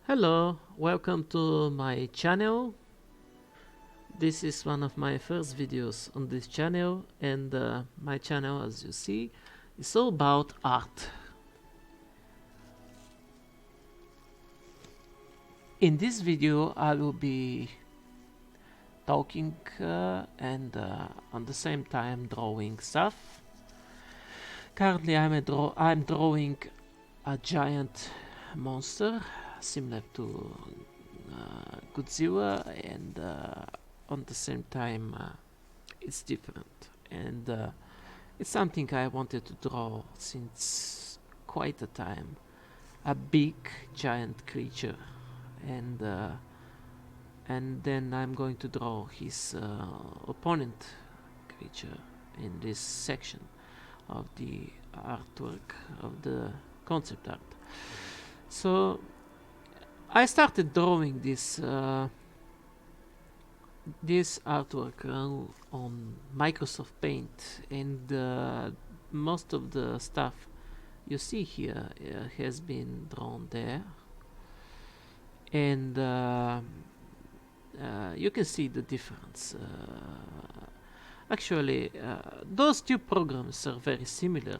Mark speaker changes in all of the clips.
Speaker 1: Hello, welcome to my channel. This is one of my first videos on this channel, and my channel, as you see, is all about art. In this video I will be talking and on the same time drawing stuff. Currently I'm drawing a giant monster similar to Godzilla, and on the same time it's different, and it's something I wanted to draw since quite a time. A big giant creature, and then I'm going to draw his opponent creature in this section of the artwork, of the concept art. So I started drawing this artwork on Microsoft Paint, and most of the stuff you see here has been drawn there, and you can see the difference. Actually, those two programs are very similar,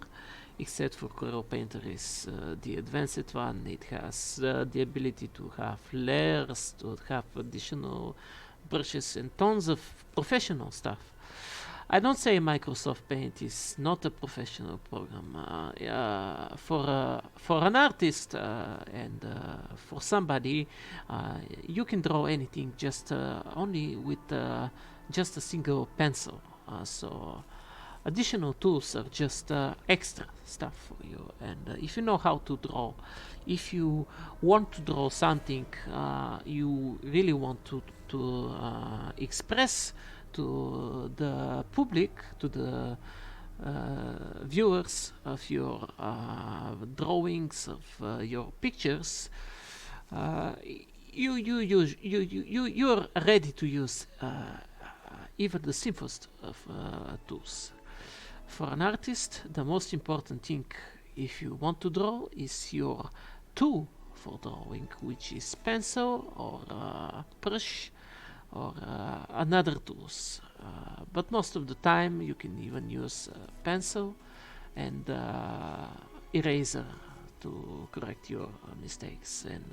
Speaker 1: except for Corel Painter is the advanced one. It has the ability to have layers, to have additional brushes, and tons of professional stuff. I don't say Microsoft Paint is not a professional program. For an artist and for somebody, you can draw anything just only with just a single pencil. So additional tools are just extra stuff for you, and if you know how to draw, if you want to draw something you really want to express to the public, to the viewers of your drawings, of your pictures, you're ready to use even the simplest of tools. For an artist, the most important thing, if you want to draw, is your tool for drawing, which is pencil or brush or another tools. But most of the time you can even use pencil and eraser to correct your mistakes. And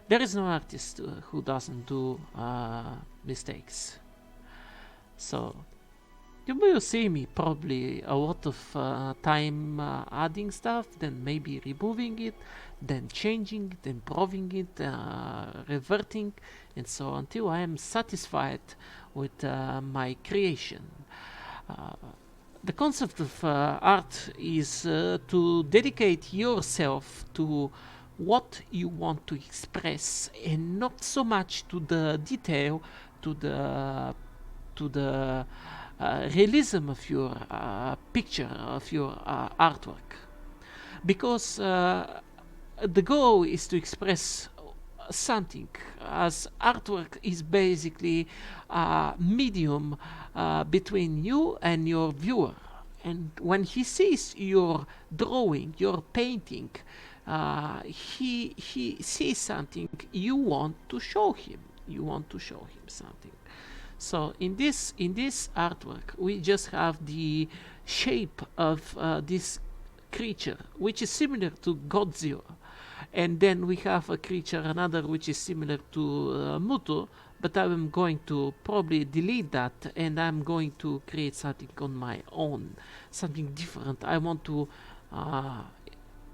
Speaker 1: there is no artist who doesn't do mistakes. So you will see me probably a lot of time adding stuff, then maybe removing it, then changing it, improving it, reverting, and so until I am satisfied with my creation. The concept of art is to dedicate yourself to what you want to express, and not so much to the detail, to the realism of your picture, of your artwork, because the goal is to express something, as artwork is basically a medium between you and your viewer, and when he sees your drawing, your painting, he sees something you want to show him. You want to show him something. So in this artwork, we just have the shape of this creature, which is similar to Godzilla, and then we have a creature, another, which is similar to Muto, but I'm going to probably delete that, and I'm going to create something on my own, something different. I want to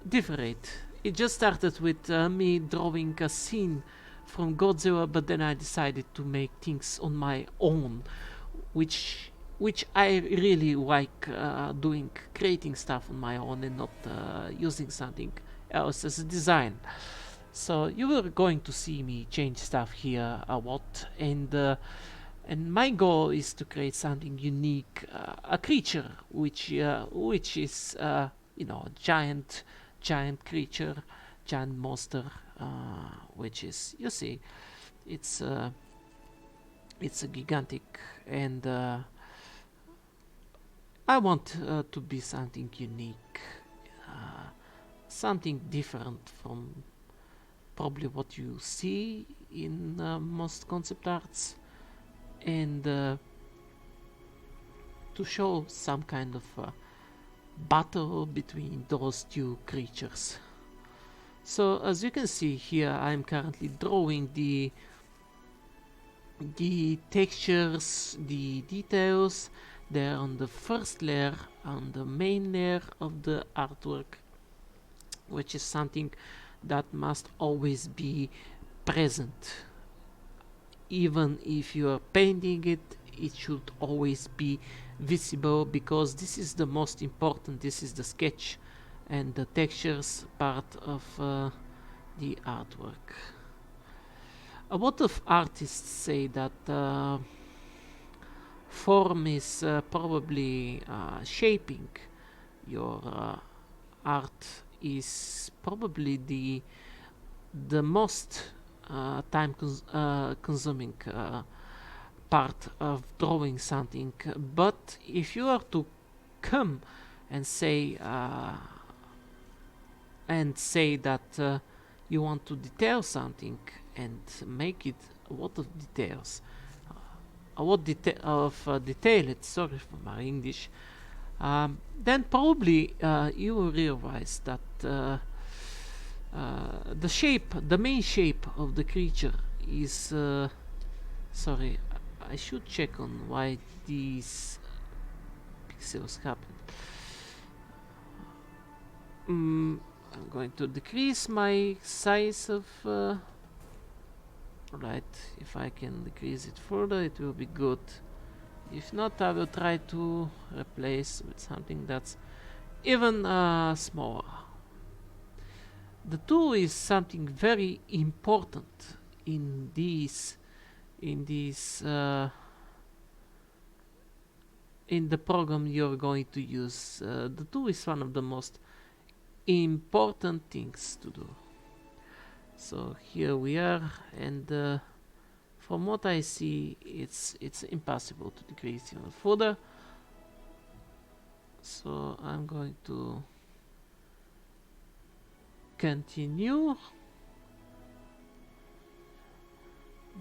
Speaker 1: differentiate. It just started with me drawing a scene from Godzilla, but then I decided to make things on my own, which I really like doing, creating stuff on my own and not using something else as a design. So you are going to see me change stuff here a lot, and my goal is to create something unique, a creature which is giant creature, giant monster, which is, you see, it's a gigantic, and I want to be something unique, something different from probably what you see in most concept arts, and to show some kind of battle between those two creatures. So as you can see here, I'm currently drawing the textures, the details. They're on the first layer, on the main layer of the artwork, which is something that must always be present. Even if you are painting it, it should always be visible, because this is the most important. This is the sketch and the textures part of the artwork. A lot of artists say that form is probably shaping your art, is probably the most time consuming part of drawing something. But if you are to come and say that you want to detail something and make it a lot of details, detail it, sorry for my English, then probably you will realize that the main shape of the creature is sorry, I should check on why these pixels happen. I'm going to decrease my size of right, if I can decrease it further it will be good. If not, I will try to replace with something that's even smaller. The tool is something very important in in the program you're going to use. The tool is one of the most important things to do. So here we are, and from what I see, it's impossible to decrease even further. So I'm going to continue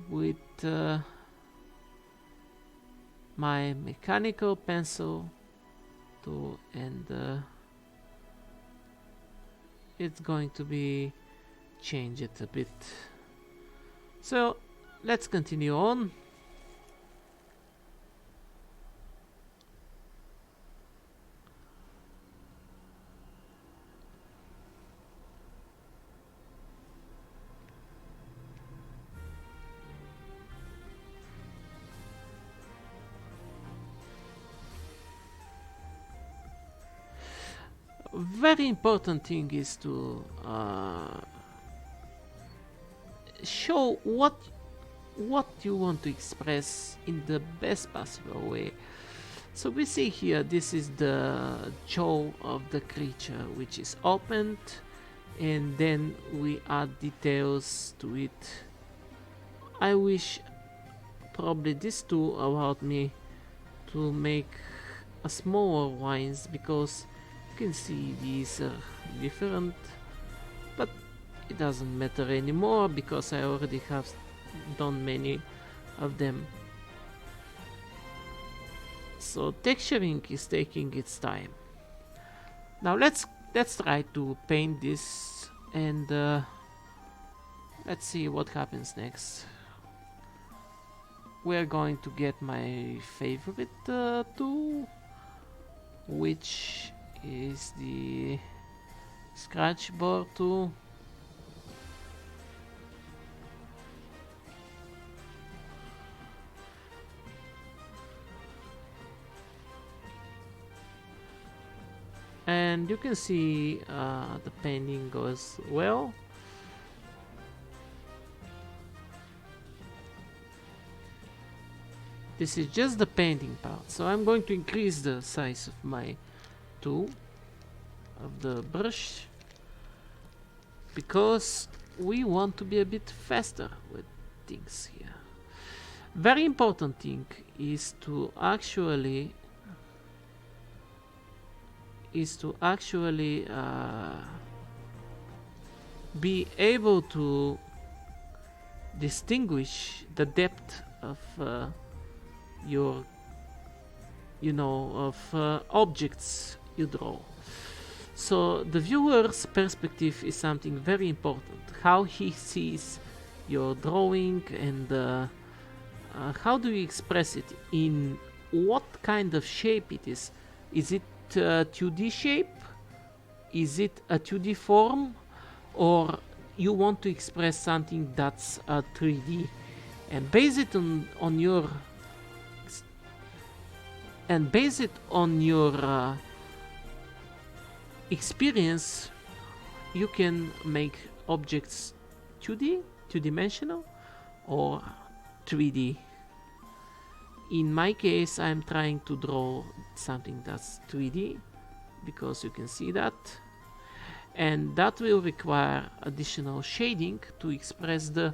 Speaker 1: with my mechanical pencil tool, and it's going to be change it a bit. So let's continue on. Very important thing is to show what you want to express in the best possible way. So we see here, this is the jaw of the creature, which is opened, and then we add details to it. I wish probably this tool allowed me to make a smaller lines, because you can see these are different, but it doesn't matter anymore because I already have done many of them. So texturing is taking its time. Now let's try to paint this, and let's see what happens next. We're going to get my favorite tool, which is the scratch board tool. And you can see the painting goes well. This is just the painting part, so I'm going to increase the size of my tool, of the brush, because we want to be a bit faster with things here. Very important thing is to actually be able to distinguish the depth of your objects you draw. So the viewer's perspective is something very important. How he sees your drawing, and how do you express it, in what kind of shape it is. Is it a 2D shape? Is it a 2D form? Or you want to express something that's a 3D? And base it on your experience. You can make objects 2D, two-dimensional, or 3D. In my case, I'm trying to draw something that's 3D, because you can see that, and that will require additional shading to express the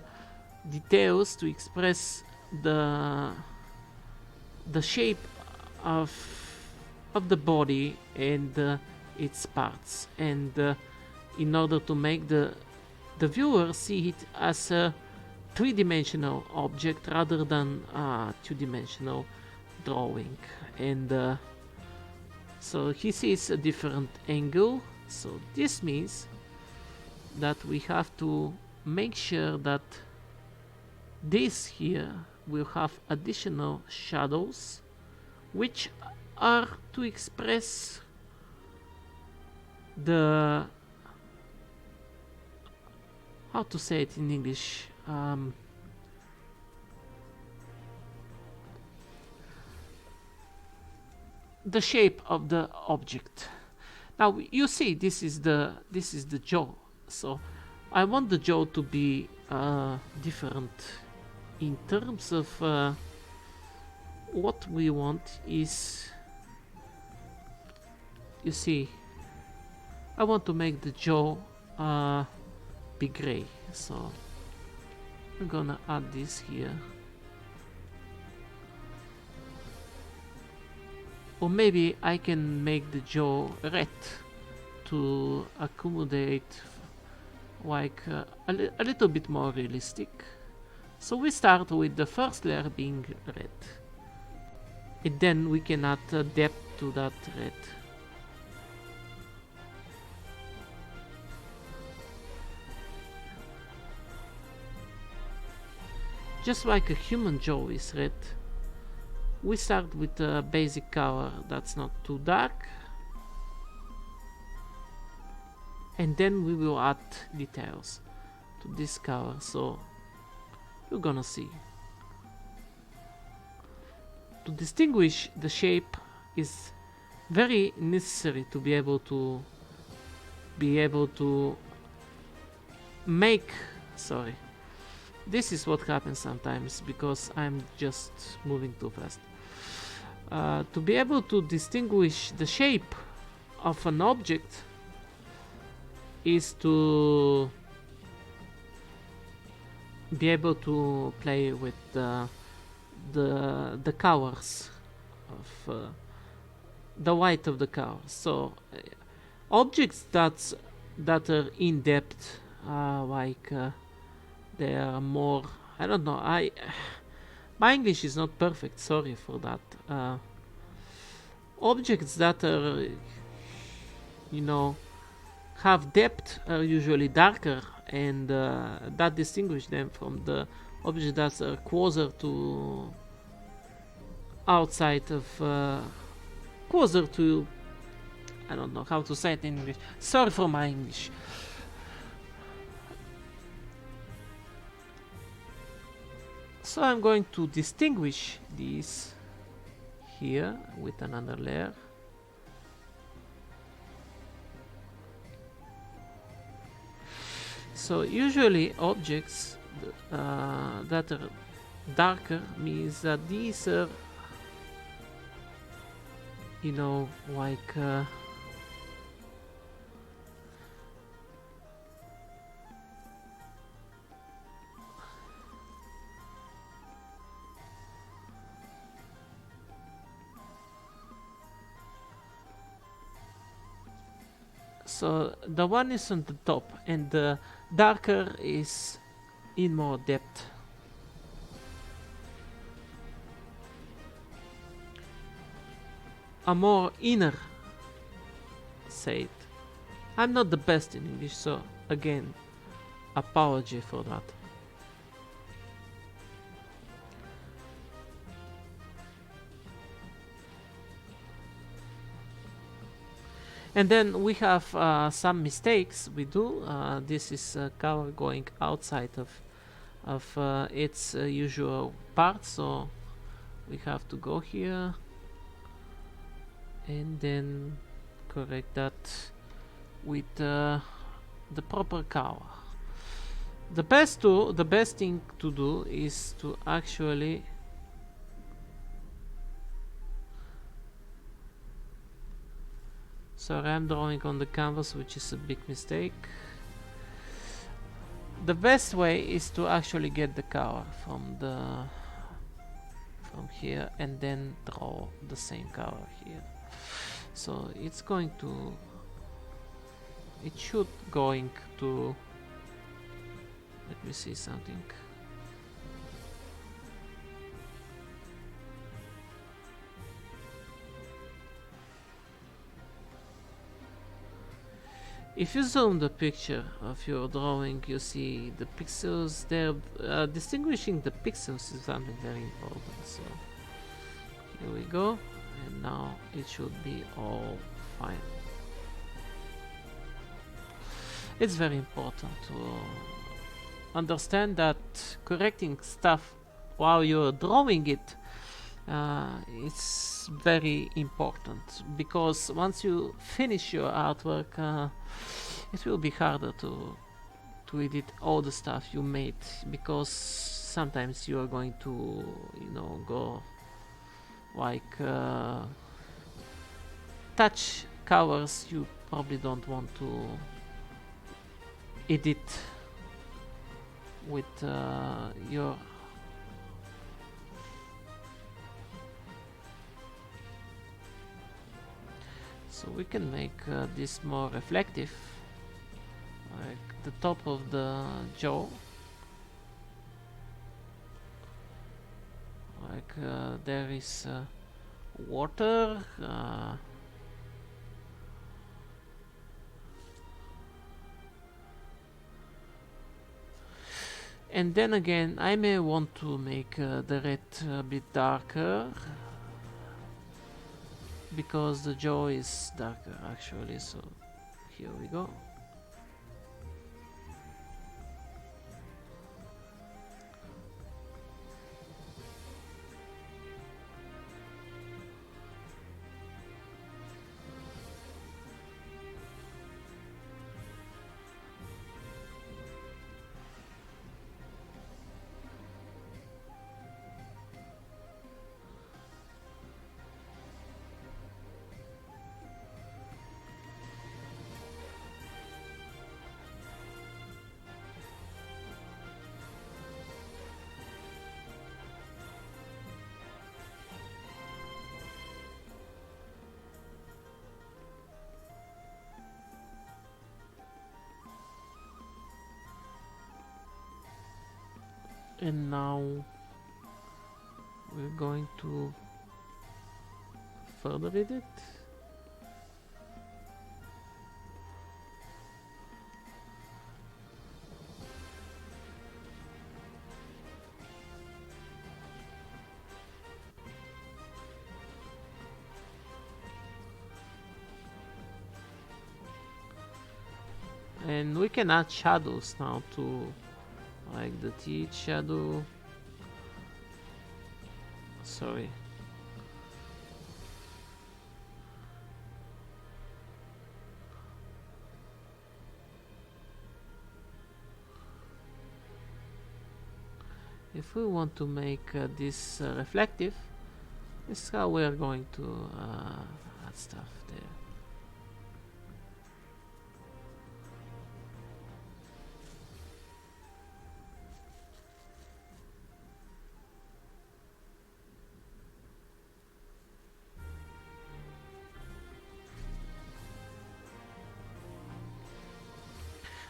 Speaker 1: details, to express the shape of the body and its parts, and in order to make the viewer see it as a three-dimensional object rather than a two-dimensional drawing. And so he sees a different angle. So this means that we have to make sure that this here will have additional shadows, which are to express the, how to say it in English, the shape of the object. Now you see, this is the jaw. So I want the jaw to be different in terms of what we want is, you see, I want to make the jaw be gray. So I'm gonna add this here. Or maybe I can make the jaw red to accommodate like a little bit more realistic. So we start with the first layer being red, and then we can add depth to that red. Just like a human jaw is red, we start with a basic color that's not too dark, and then we will add details to this color. So you're gonna see, to distinguish the shape is very necessary to be able to make, sorry, this is what happens sometimes because I'm just moving too fast. To be able to distinguish the shape of an object is to be able to play with the colors of the white of the colors. So objects that are in depth, like they are more, I don't know, my English is not perfect, sorry for that. Objects that are, have depth are usually darker, and that distinguish them from the objects that are closer to outside of closer to, I don't know how to say it in English, sorry for my English. So I'm going to distinguish these here with another layer. So usually objects that are darker means that these are, like So the one is on the top, and the darker is in more depth. A more inner shade. I'm not the best in English, so again, apology for that. And then we have some mistakes we do. This is color going outside of its usual part, so we have to go here and then correct that with the proper color. The best thing to do is to actually sorry, I'm drawing on the canvas, which is a big mistake. The best way is to actually get the color from here and then draw the same color here. So it's going to, it should going to, let me see something. If you zoom the picture of your drawing, you see the pixels there. Distinguishing the pixels is something very important. So here we go, and now it should be all fine. It's very important to understand that correcting stuff while you're drawing it it's very important, because once you finish your artwork it will be harder to edit all the stuff you made, because sometimes you are going to, you know, go like touch colors you probably don't want to edit with your so we can make this more reflective, like the top of the jaw, like there is water, and then again I may want to make the red a bit darker, because the jaw is darker actually. So here we go. And now we're going to further edit. And we can add shadows now too, like the teeth shadow. Sorry. If we want to make this reflective, this is how we are going to add stuff there.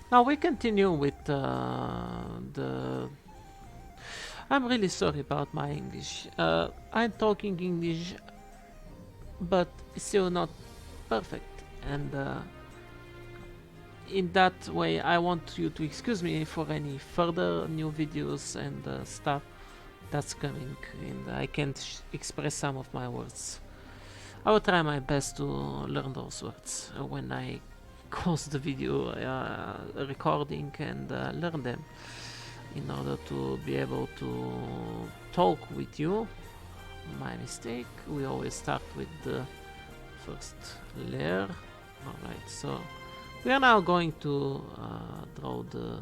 Speaker 1: Now we continue with the. I'm really sorry about my English. I'm talking English, but it's still not perfect, and in that way, I want you to excuse me for any further new videos and stuff that's coming, and I can't express some of my words. I will try my best to learn those words when I close the video recording and learn them in order to be able to talk with you. My mistake. We always start with the first layer. Alright, so we are now going to draw the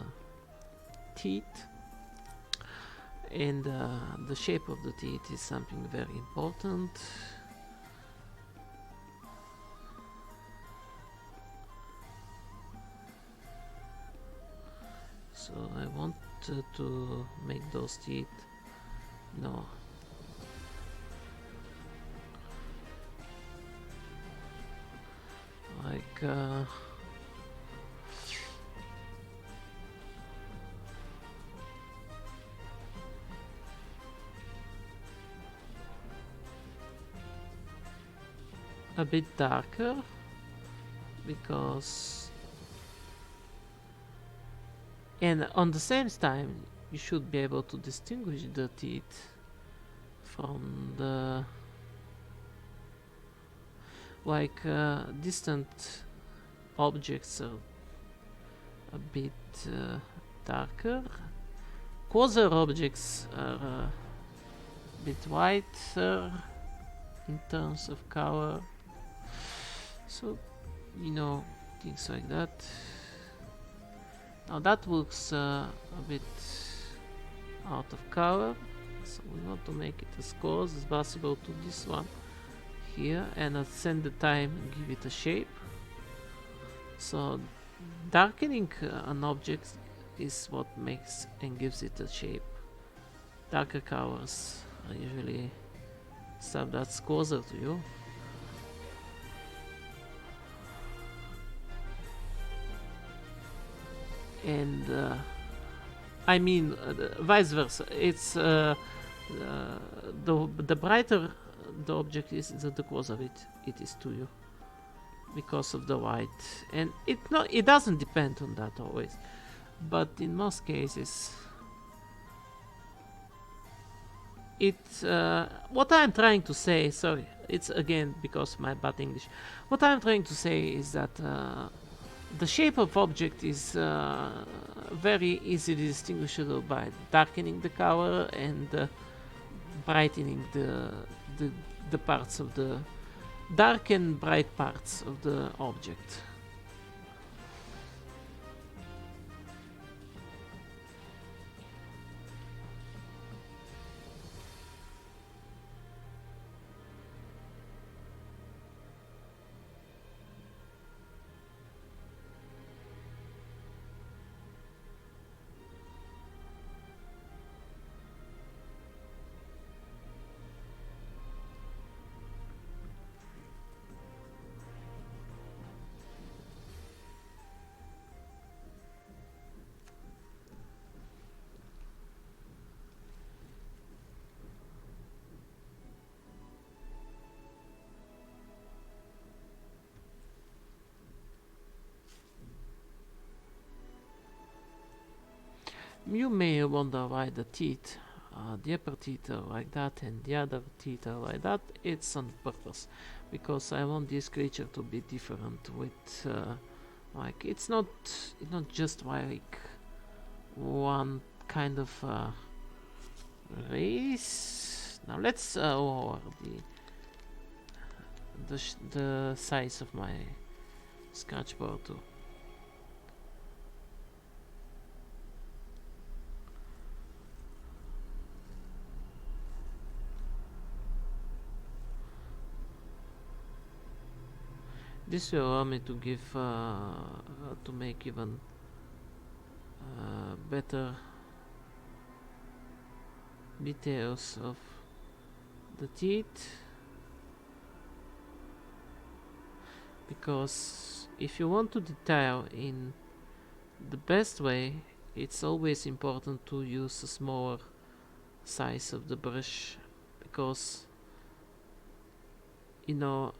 Speaker 1: teeth, and the shape of the teeth is something very important. So I want to make those teeth, no, like a bit darker, because, and on the same time you should be able to distinguish the teeth from the distant objects are a bit darker. Closer objects are a bit whiter in terms of color. So, you know, things like that. Now that looks a bit out of color, so we want to make it as close as possible to this one here, and at the same time give it a shape. So darkening an object is what makes and gives it a shape. Darker colors are usually stuff that's closer to you. And I mean vice versa. It's the brighter the object is, the closer it is to you, because of the white. And it doesn't depend on that always, but in most cases it's what I'm trying to say. Sorry, it's again because of my bad English. What I'm trying to say is that the shape of object is very easily distinguishable by darkening the color and brightening the parts of the dark and bright parts of the object. You may wonder why the teeth, the upper teeth are like that and the other teeth are like that. It's on purpose, because I want this creature to be different with like it's not just like one kind of race. Now let's lower the size of my sketchboard too. This will allow me to give to make even better details of the teeth, because if you want to detail in the best way, it's always important to use a smaller size of the brush, because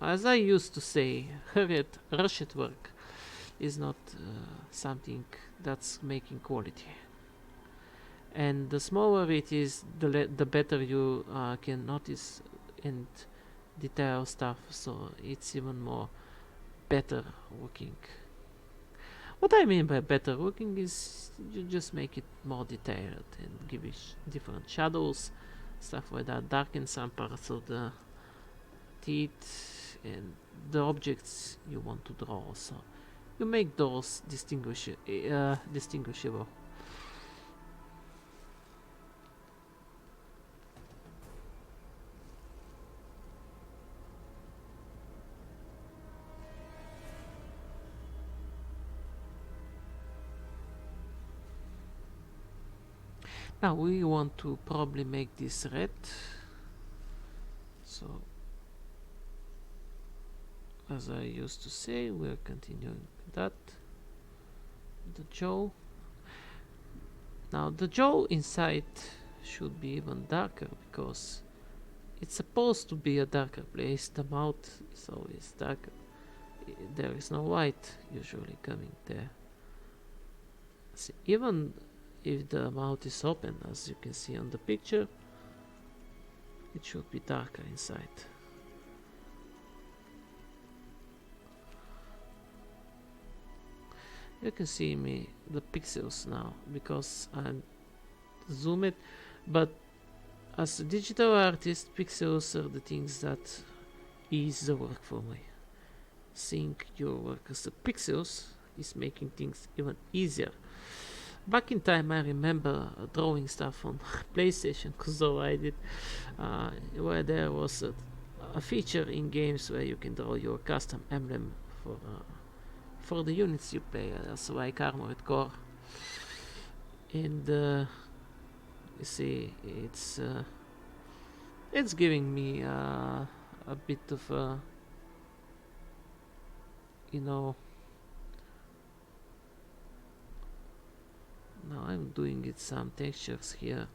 Speaker 1: as I used to say, rushed work is not something that's making quality. And the smaller it is, the better you can notice and detail stuff, so it's even more better looking. What I mean by better looking is you just make it more detailed and give it different shadows, stuff like that, darken some parts of the teeth and the objects you want to draw, so you make those distinguishable. Now we want to probably make this red, so as I used to say, we're continuing that. The jaw. Now the jaw inside should be even darker, because it's supposed to be a darker place. The mouth is always darker. There is no light usually coming there. See, even if the mouth is open, as you can see on the picture, it should be darker inside. You can see me the pixels now because I'm zoomed, but as a digital artist, pixels are the things that ease the work for me. Seeing your work as a pixels is making things even easier. Back in time, I remember drawing stuff on PlayStation, so I did, where there was a feature in games where you can draw your custom emblem for the units you play, as like Armored Core. And you see, it's giving me a bit of now I'm doing it some textures here.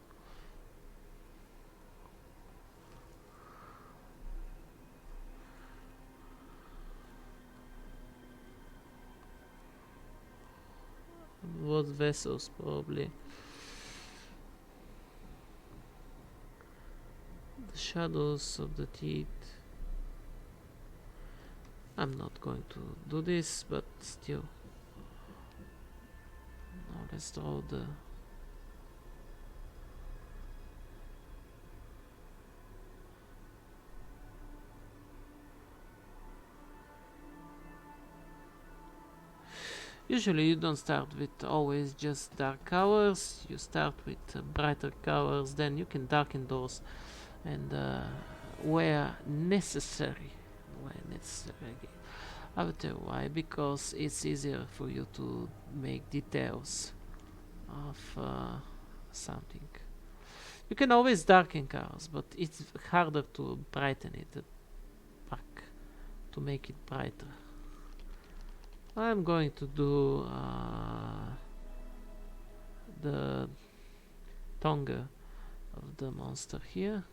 Speaker 1: What vessels probably. The shadows of the teeth. I'm not going to do this, but still. Now let's draw the usually you don't start with always just dark colors, you start with brighter colors, then you can darken those, and where necessary. I will tell you why, because it's easier for you to make details of something. You can always darken colors, but it's harder to brighten it back, to make it brighter. I'm going to do the tongue of the monster here.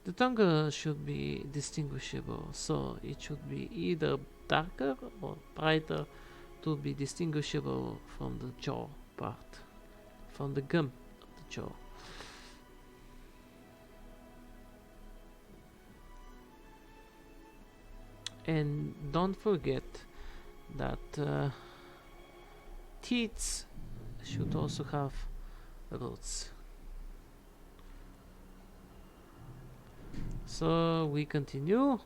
Speaker 1: The tongue should be distinguishable, so it should be either darker or brighter to be distinguishable from the jaw part, from the gum of the jaw. And don't forget that teeth should also have roots. So we continue,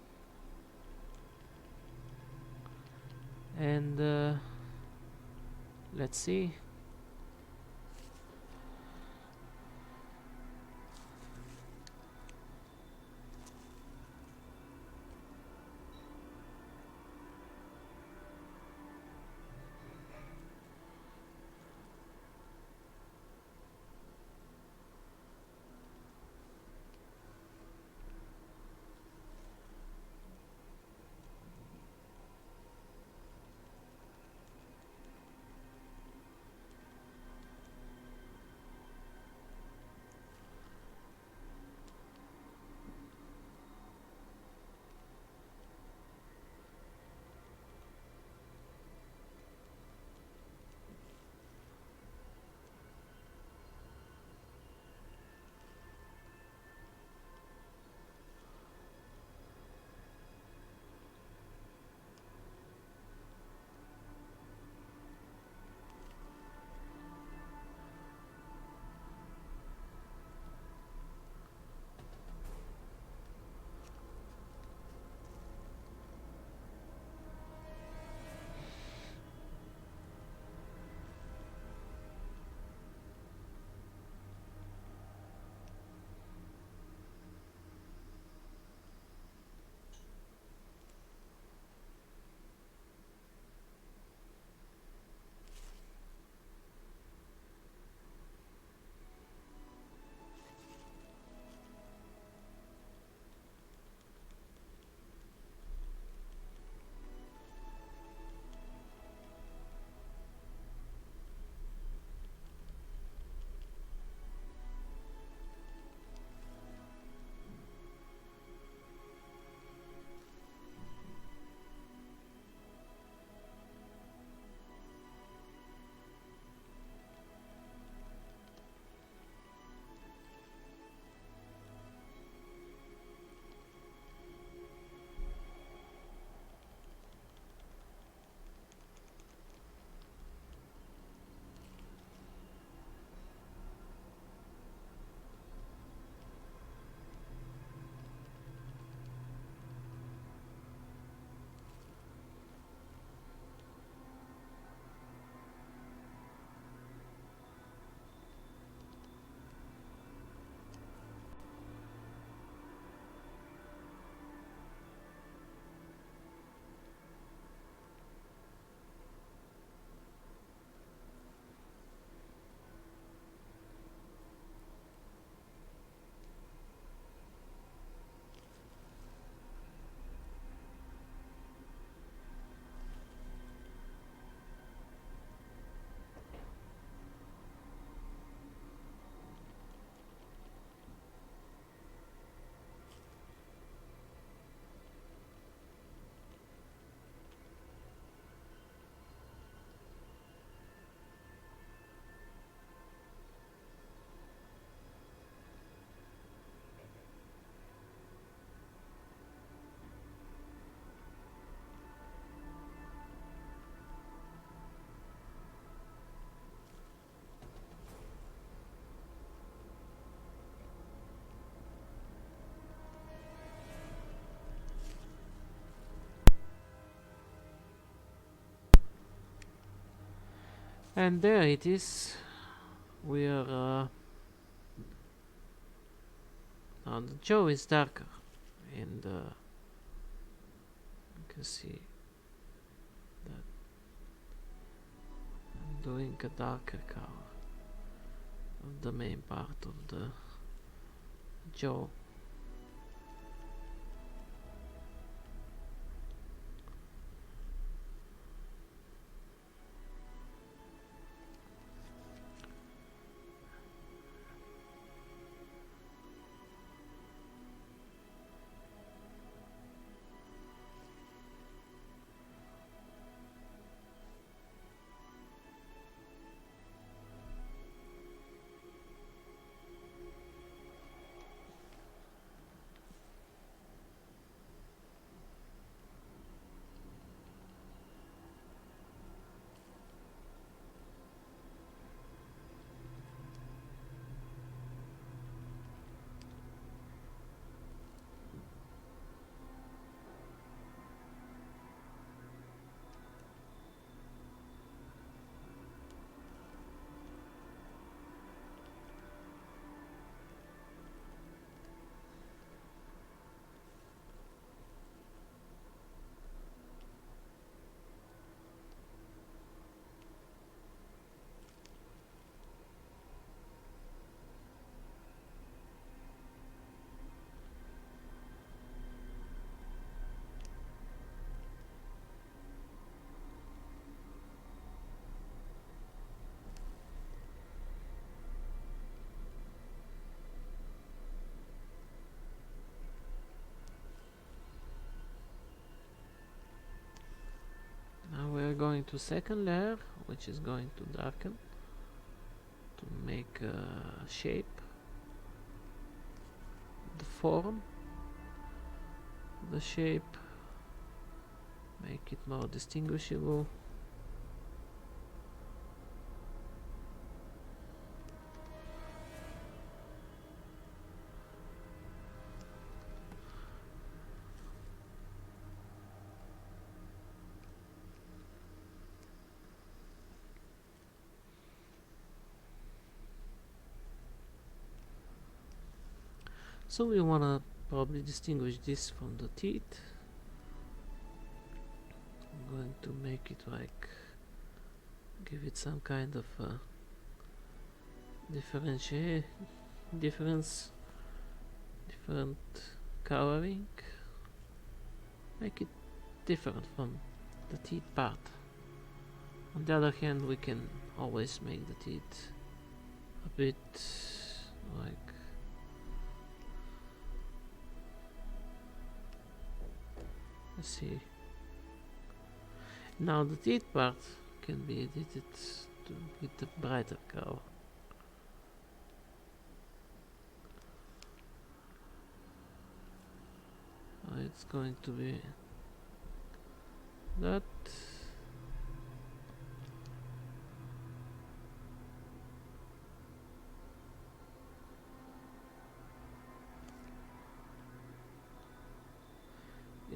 Speaker 1: and let's see. And there it is. We are now the jaw is darker, and you can see that I'm doing a darker color of the main part of the jaw. Now we are going to second layer, which is going to darken to make a shape, the form, the shape, make it more distinguishable. So we wanna probably distinguish this from the teeth. I'm going to make it like, give it some kind of different coloring, make it different from the teeth part. On the other hand, we can always make the teeth a bit like, let's see. Now the teeth part can be edited with a brighter color. It's going to be that.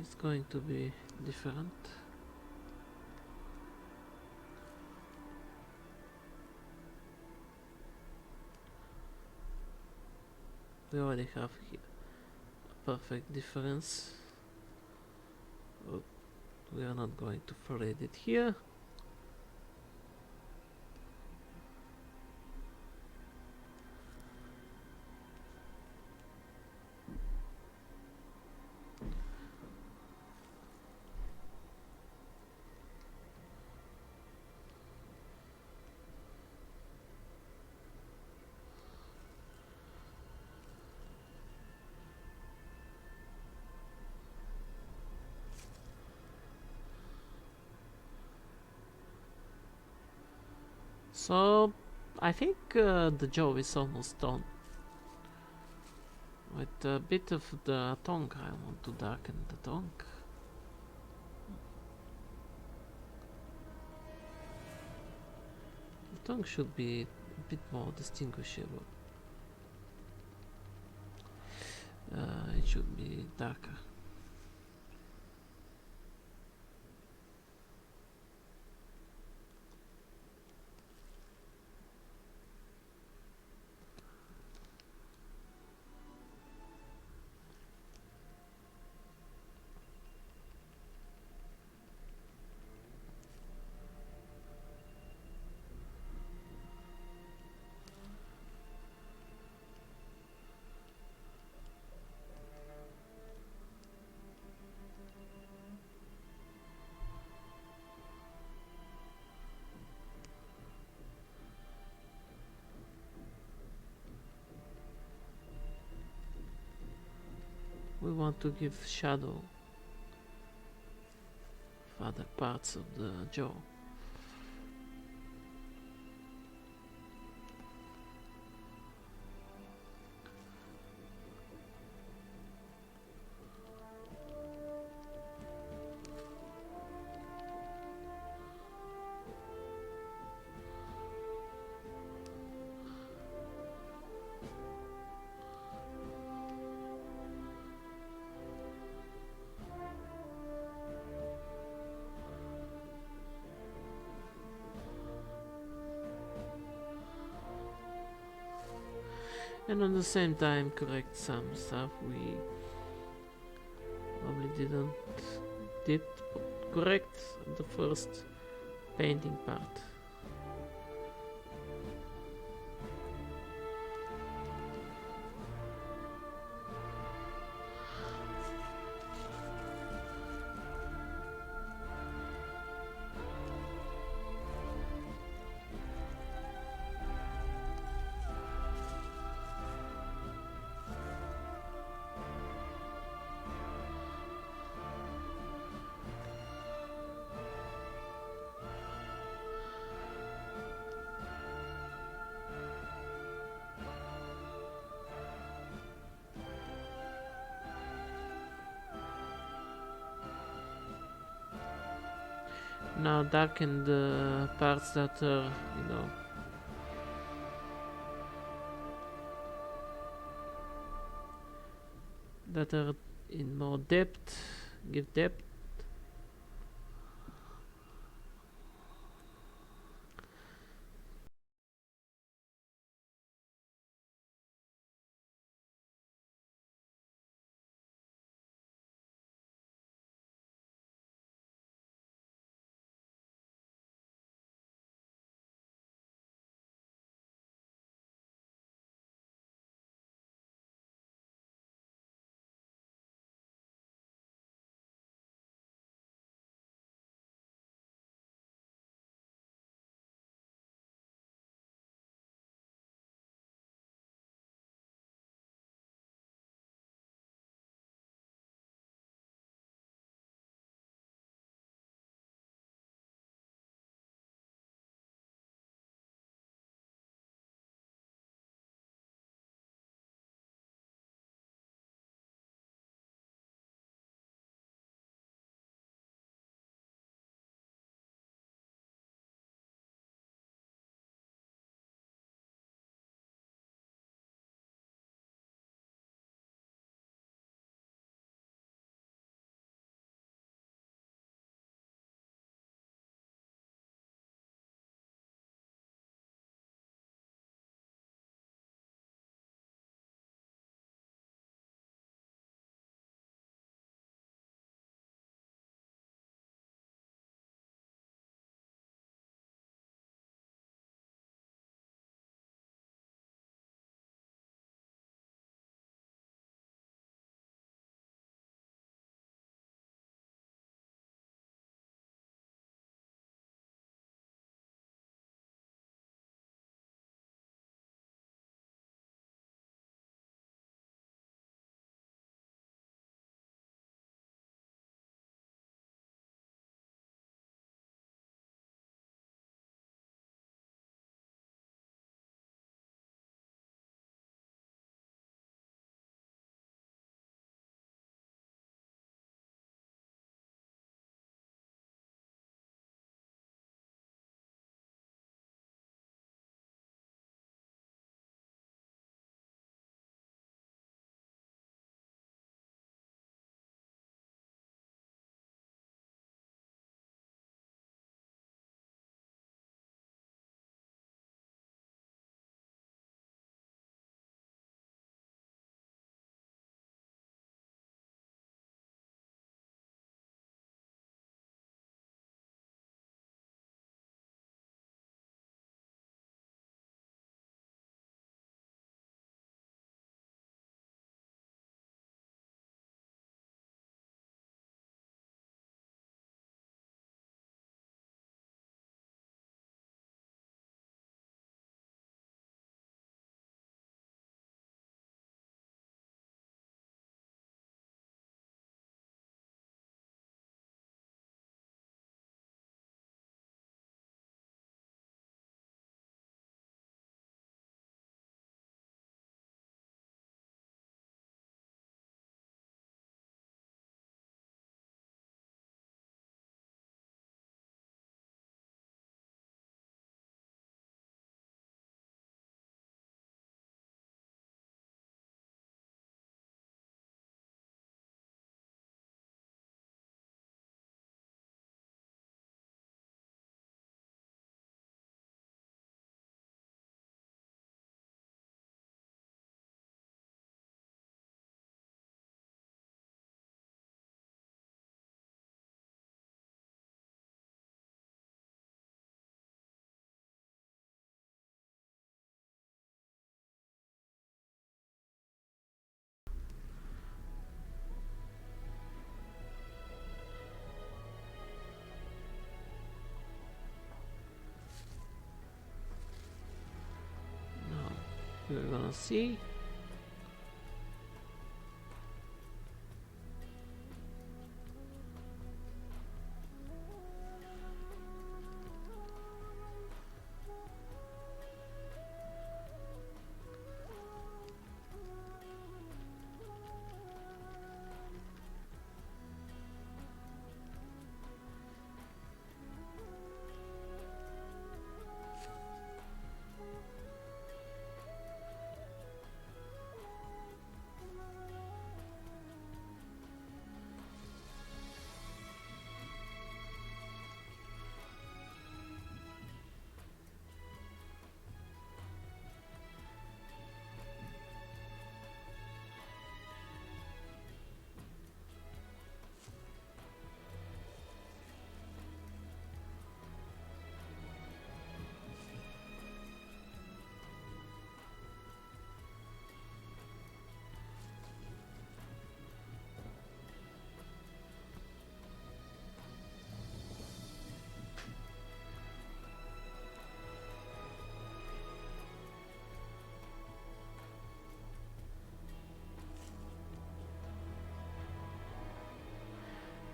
Speaker 1: It's going to be different. We already have here a perfect difference. Oh, we are not going to thread it here. So I think the jaw is almost done. With a bit of the tongue, I want to darken the tongue. The tongue should be a bit more distinguishable. It should be darker. want to give shadow of other parts of the jaw. And at the same time correct some stuff we probably did correct the first painting part. Now darken the parts that are, that are in more depth. Give depth. We're gonna see.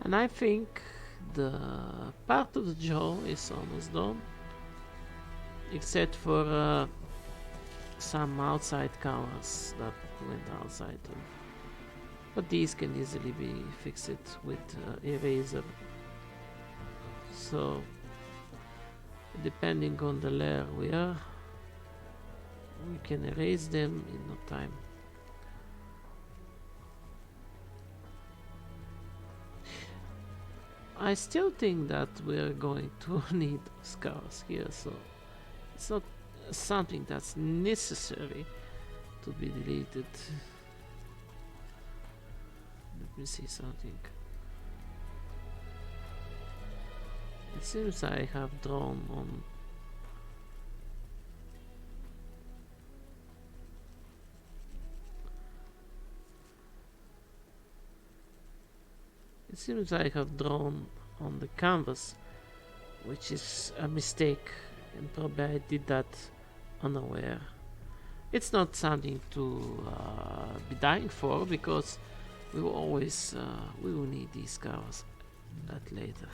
Speaker 1: And I think the part of the jaw is almost done, except for some outside covers that went outside. But these can easily be fixed with eraser. So, depending on the layer we are, we can erase them in no time. I still think that we're going to need scars here, so it's not something that's necessary to be deleted. Let me see something. It seems I have drawn on It seems I have drawn on the canvas, which is a mistake, and probably I did that unaware. It's not something to be dying for, because we will always we will need these covers at later.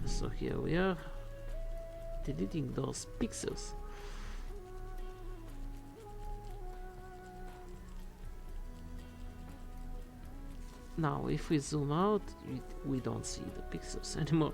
Speaker 1: So here we are, deleting those pixels. Now, if we zoom out, we don't see the pixels anymore.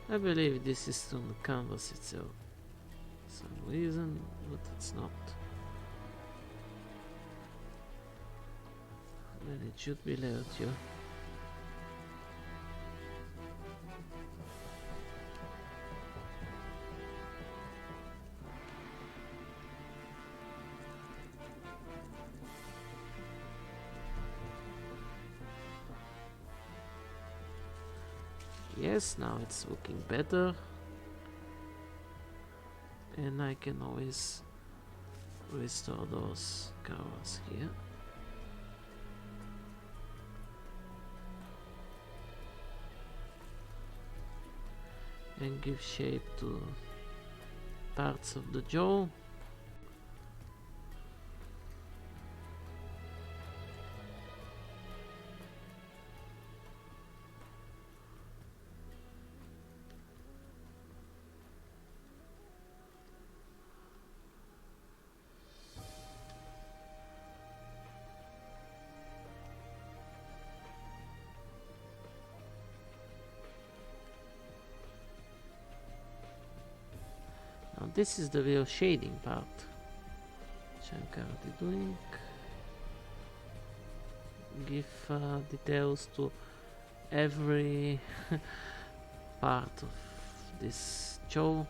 Speaker 1: I believe this is on the canvas itself. For some reason, but it's not. Then it should be layered here. Yes, now it's looking better, and I can always restore those covers here. And give shape to parts of the jaw. this is the real shading part, which I'm currently doing. Give details to every part of this jaw.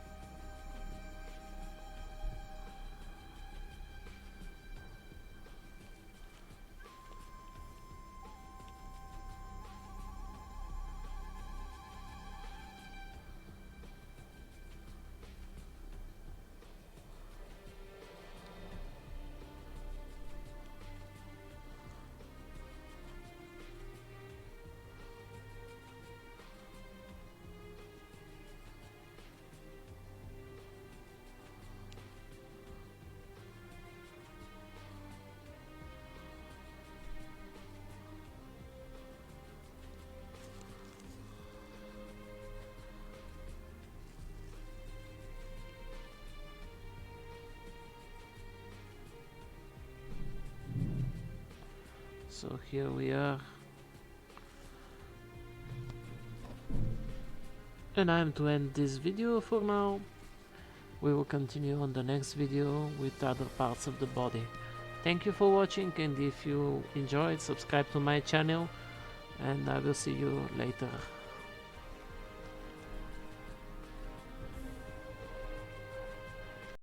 Speaker 1: So here we are, and I'm to end this video for now. We will continue on the next video with other parts of the body. Thank you for watching, and if you enjoyed, subscribe to my channel, and I will see you later.